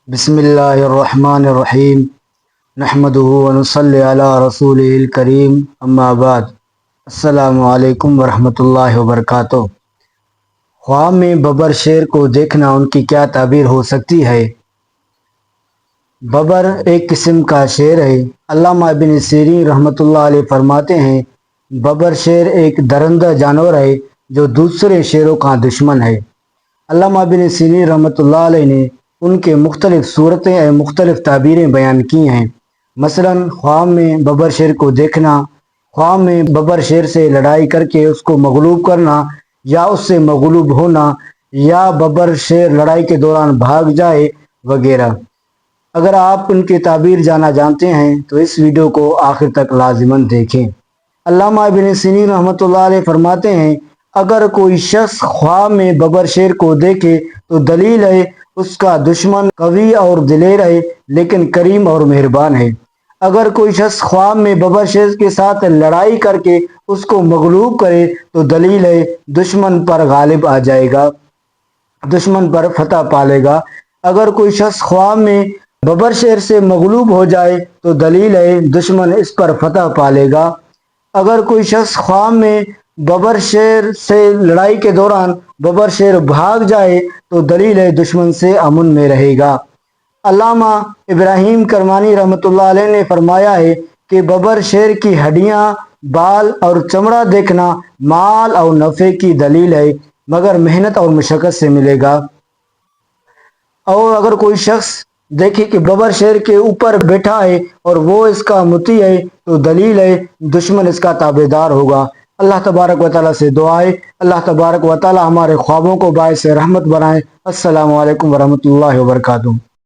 بسم اللہ الرحمن الرحیم نحمدہ ونصلی علی رسولہ الکریم اما بعد السلام علیکم ورحمۃ اللہ وبرکاتہ۔ خواب میں ببر شیر کو دیکھنا ان کی کیا تعبیر ہو سکتی ہے؟ ببر ایک قسم کا شیر ہے۔ علامہ ابن سیرین رحمۃ اللہ علیہ فرماتے ہیں ببر شیر ایک درندہ جانور ہے جو دوسرے شیروں کا دشمن ہے۔ علامہ ابن سیرین رحمۃ اللہ علیہ نے ان کے مختلف صورتیں اور مختلف تعبیریں بیان کی ہیں۔ مثلاً خواب میں ببر شیر کو دیکھنا، خواب میں ببر شیر سے لڑائی کر کے اس کو مغلوب کرنا یا اس سے مغلوب ہونا، یا ببر شیر لڑائی کے دوران بھاگ جائے وغیرہ۔ اگر آپ ان کی تعبیر جانا جانتے ہیں تو اس ویڈیو کو آخر تک لازماً دیکھیں۔ علامہ ابن سیرین رحمۃ اللہ علیہ فرماتے ہیں اگر کوئی شخص خواب میں ببر شیر کو دیکھے تو دلیل ہے اس کا دشمن قوی اور دلیر ہے لیکن کریم اور مہربان ہے۔ اگر کوئی شخص خواب میں ببر شیر کے ساتھ لڑائی کر کے اس کو مغلوب کرے تو دلیل ہے دشمن پر غالب آ جائے گا، دشمن پر فتح پالے گا۔ اگر کوئی شخص خواب میں ببر شیر سے مغلوب ہو جائے تو دلیل ہے دشمن اس پر فتح پالے گا۔ اگر کوئی شخص خواب میں ببر شیر سے لڑائی کے دوران ببر شیر بھاگ جائے تو دلیل ہے دشمن سے امن میں رہے گا۔ علامہ ابراہیم کرمانی رحمۃ اللہ علیہ نے فرمایا ہے کہ ببر شیر کی ہڈیاں، بال اور چمڑا دیکھنا مال اور نفع کی دلیل ہے مگر محنت اور مشقت سے ملے گا۔ اور اگر کوئی شخص دیکھے کہ ببر شیر کے اوپر بیٹھا ہے اور وہ اس کا مطیع ہے تو دلیل ہے دشمن اس کا تابع دار ہوگا۔ اللہ تبارک و تعالیٰ سے دعا ہے اللہ تبارک و تعالیٰ ہمارے خوابوں کو باعث رحمت بنائے۔ السلام علیکم ورحمۃ اللہ وبرکاتہ۔